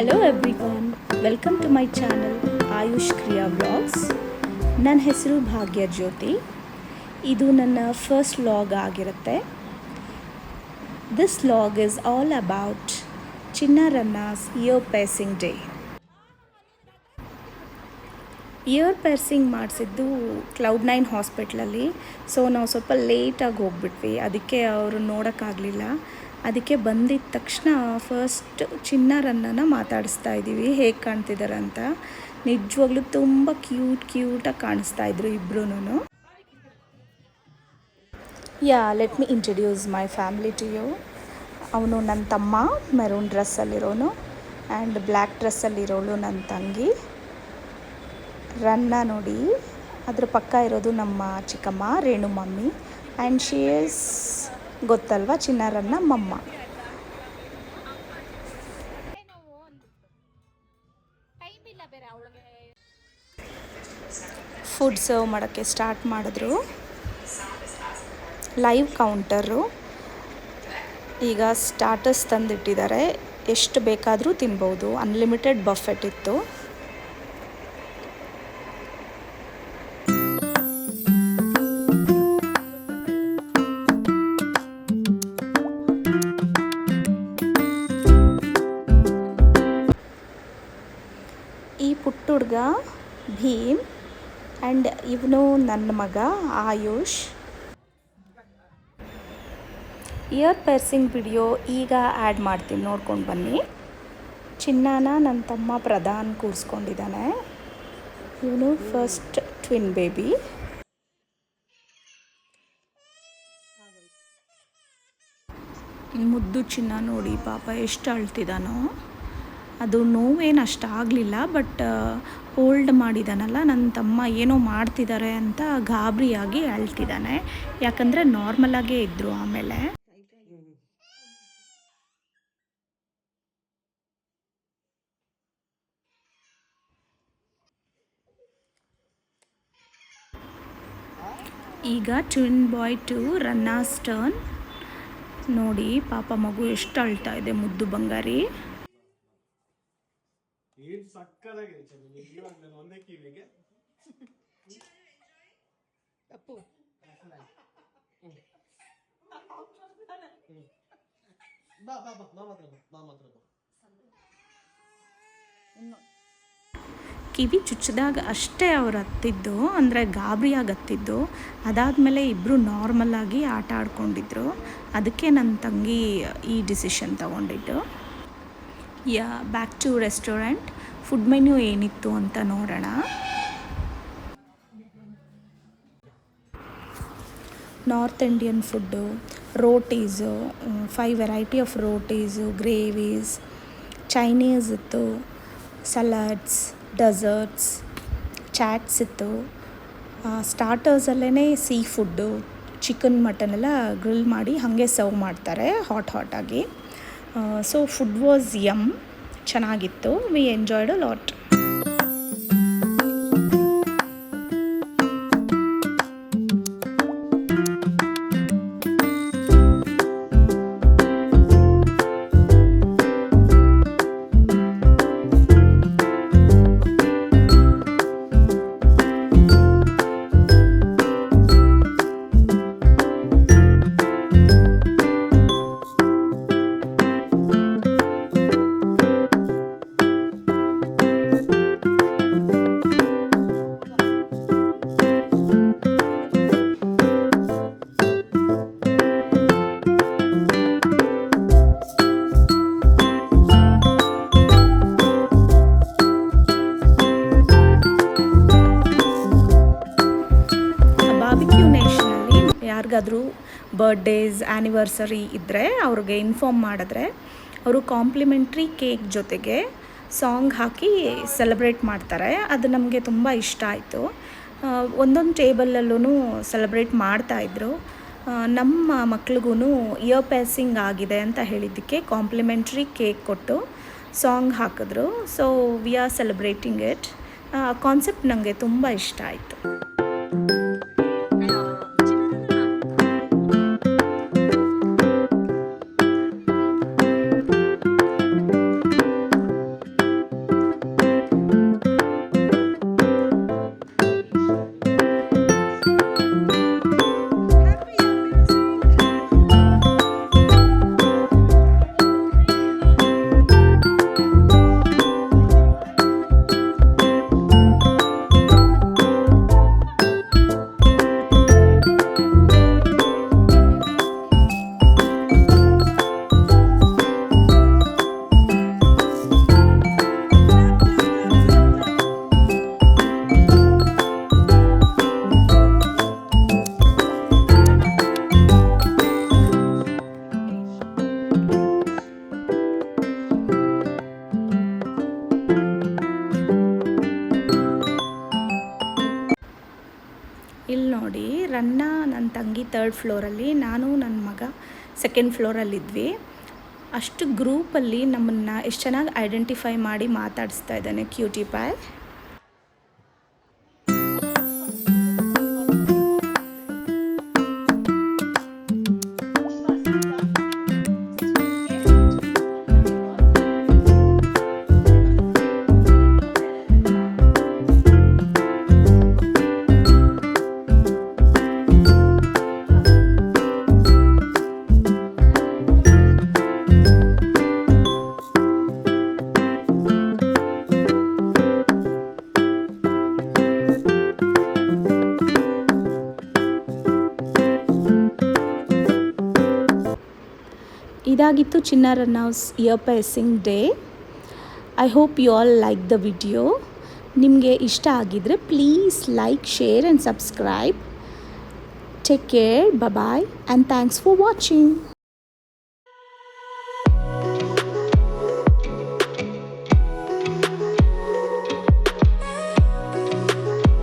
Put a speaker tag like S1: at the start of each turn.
S1: Hello everyone, welcome to my channel Ayush Kriya vlogs. ನನ್ನ ಹೆಸರು ಭಾಗ್ಯ ಜ್ಯೋತಿ. ಇದು ನನ್ನ ಫಸ್ಟ್ ವ್ಲಾಗ್ ಆಗಿರುತ್ತೆ. This vlog is all about ಚಿನ್ನಾರನ್ನಾಸ್ ear piercing day. Ear piercing ಮಾಡಿಸಿದ್ದು Cloud9 ಹಾಸ್ಪಿಟ್ಲಲ್ಲಿ. ಸೊ ನಾವು ಸ್ವಲ್ಪ ಲೇಟಾಗಿ ಹೋಗ್ಬಿಟ್ವಿ, ಅದಕ್ಕೆ ಅವರು ನೋಡೋಕ್ಕಾಗಲಿಲ್ಲ. ಅದಕ್ಕೆ ಬಂದಿದ್ದ ತಕ್ಷಣ ಫಸ್ಟ್ ಚಿನ್ನಾರನ್ನ ಮಾತಾಡಿಸ್ತಾ ಇದ್ದೀವಿ, ಹೇಗೆ ಕಾಣ್ತಿದ್ದಾರೆ ಅಂತ. ನಿಜವಾಗ್ಲೂ ತುಂಬ ಕ್ಯೂಟಾಗಿ ಕಾಣಿಸ್ತಾ ಇದ್ರು ಇಬ್ಬರೂ. Let me introduce my family to you. ಅವನು ನನ್ನ ತಮ್ಮ, ಮೆರೂನ್ ಡ್ರೆಸ್ಸಲ್ಲಿರೋನು, ಆ್ಯಂಡ್ ಬ್ಲ್ಯಾಕ್ ಡ್ರೆಸ್ಸಲ್ಲಿರೋಳು ನನ್ನ ತಂಗಿ ರನ್ನ. ನೋಡಿ, ಅದ್ರ ಪಕ್ಕ ಇರೋದು ನಮ್ಮ ಚಿಕ್ಕಮ್ಮ Renu mummy, and she is ಗೊತ್ತಲ್ವ ಚಿನ್ನಾರನ್ನ ಮಮ್ಮ. ಫುಡ್ ಸರ್ವ್ ಮಾಡೋಕ್ಕೆ ಸ್ಟಾರ್ಟ್ ಮಾಡಿದ್ರು. Live counter. ಈಗ ಸ್ಟಾರ್ಟರ್ಸ್ ತಂದಿಟ್ಟಿದ್ದಾರೆ, ಎಷ್ಟು ಬೇಕಾದರೂ ತಿನ್ಬೋದು. ಅನ್ಲಿಮಿಟೆಡ್ ಬಫೆಟ್ ಇತ್ತು. ಈ ಪುಟ್ಟ ಹುಡುಗ ಭೀಮ್, ಆ್ಯಂಡ್ ಇವನು ನನ್ನ ಮಗ ಆಯುಷ್. ಇಯರ್ ಪೇರ್ಸಿಂಗ್ ವಿಡಿಯೋ ಈಗ ಆ್ಯಡ್ ಮಾಡ್ತೀನಿ, ನೋಡ್ಕೊಂಡು ಬನ್ನಿ. ಚಿನ್ನಾನ ನನ್ನ ತಮ್ಮ ಪ್ರಧಾನ್ ಕೂರಿಸ್ಕೊಂಡಿದ್ದಾನೆ. ಇವನು ಫಸ್ಟ್ ಟ್ವಿನ್ ಬೇಬಿ. ಮುದ್ದು ಚಿನ್ನ ನೋಡಿ ಪಾಪ ಎಷ್ಟು ಅಳ್ತಿದ್ದಾನೋ. ಅದು ನೋವೇನು ಅಷ್ಟು ಆಗಲಿಲ್ಲ, ಬಟ್ ಹೋಲ್ಡ್ ಮಾಡಿದಾನಲ್ಲ ನನ್ನ ತಮ್ಮ, ಏನೋ ಮಾಡ್ತಿದ್ದಾರೆ ಅಂತ ಗಾಬರಿಯಾಗಿ ಅಳ್ತಿದ್ದಾನೆ. ಯಾಕಂದರೆ ನಾರ್ಮಲಾಗೇ ಇದ್ದರು. ಆಮೇಲೆ ಈಗ ಟ್ವಿನ್ ಬಾಯ್ ಟು ರನ್ನಾಸ್ ಟರ್ನ್. ನೋಡಿ ಪಾಪ ಮಗು ಎಷ್ಟು ಅಳ್ತಾ ಇದೆ, ಮುದ್ದು ಬಂಗಾರಿ. ಕಿವಿ ಚುಚ್ಚಿದಾಗ ಅಷ್ಟೇ ಅವ್ರು ಹತ್ತಿದ್ದು, ಅಂದರೆ ಗಾಬರಿಯಾಗಿ ಹತ್ತಿದ್ದು. ಅದಾದಮೇಲೆ ಇಬ್ಬರು ನಾರ್ಮಲಾಗಿ ಆಟ ಆಡ್ಕೊಂಡಿದ್ರು. ಅದಕ್ಕೆ ನನ್ನ ತಂಗಿ ಈ ಡಿಸಿಷನ್ ತಗೊಂಡಿದ್ದು. Back to restaurant. Food menu ಏನಿತ್ತು ಅಂತ ನೋಡೋಣ. North Indian food, rotis, 5 variety of rotis, gravies. Chinese ಇತ್ತು, ಸಲಾಡ್ಸ್, ಡೆಸರ್ಟ್ಸ್, ಚಾಟ್ಸ್ ಇತ್ತು. ಸ್ಟಾರ್ಟರ್ಸಲ್ಲೇ ಸೀ ಫುಡ್ಡು, ಚಿಕನ್ ಮಟನ್ ಎಲ್ಲ ಗ್ರಿಲ್ ಮಾಡಿ ಹಾಗೆ ಸರ್ವ್ ಮಾಡ್ತಾರೆ ಹಾಟಾಗಿ. ಸೊ ಫುಡ್ ವಾಸ್ ಯಮ್, ಚೆನ್ನಾಗಿತ್ತು. We enjoyed a lot. ಯಾರಿಗಾದರೂ ಬರ್ಡೇಸ್, ಆ್ಯನಿವರ್ಸರಿ ಇದ್ದರೆ ಅವ್ರಿಗೆ ಇನ್ಫಾರ್ಮ್ ಮಾಡಿದ್ರೆ ಅವರು ಕಾಂಪ್ಲಿಮೆಂಟ್ರಿ ಕೇಕ್ ಜೊತೆಗೆ ಸಾಂಗ್ ಹಾಕಿ ಸೆಲೆಬ್ರೇಟ್ ಮಾಡ್ತಾರೆ. ಅದು ನಮಗೆ ತುಂಬ ಇಷ್ಟ ಆಯಿತು. ಒಂದೊಂದು ಟೇಬಲಲ್ಲೂ ಸೆಲೆಬ್ರೇಟ್ ಮಾಡ್ತಾಯಿದ್ರು. ನಮ್ಮ ಮಕ್ಳಿಗೂ ಇಯರ್ ಪೇರ್ಸಿಂಗ್ ಆಗಿದೆ ಅಂತ ಹೇಳಿದ್ದಕ್ಕೆ ಕಾಂಪ್ಲಿಮೆಂಟ್ರಿ ಕೇಕ್ ಕೊಟ್ಟು ಸಾಂಗ್ ಹಾಕಿದ್ರು. So we are celebrating it. Concept ನನಗೆ ತುಂಬ ಇಷ್ಟ ಆಯಿತು. ರನ್ನ ನನ್ನ ತಂಗಿ 3rd ಫ್ಲೋರಲ್ಲಿ, ನಾನು ನನ್ನ ಮಗ 2nd ಫ್ಲೋರಲ್ಲಿದ್ವಿ. ಅಷ್ಟು ಗ್ರೂಪಲ್ಲಿ ನಮ್ಮನ್ನು ಎಷ್ಟು ಚೆನ್ನಾಗಿ ಐಡೆಂಟಿಫೈ ಮಾಡಿ ಮಾತಾಡಿಸ್ತಾ ಇದ್ದಾನೆ ಕ್ಯೂಟಿ ಪಾಯ್. ಇದಾಗಿತ್ತು ಚಿನ್ನ ರನ್ನೌಸ್ ear piercing day. I hope you all like the video. ನಿಮಗೆ ಇಷ್ಟ ಆಗಿದ್ದರೆ please like, share and subscribe. Take care, bye and thanks for watching.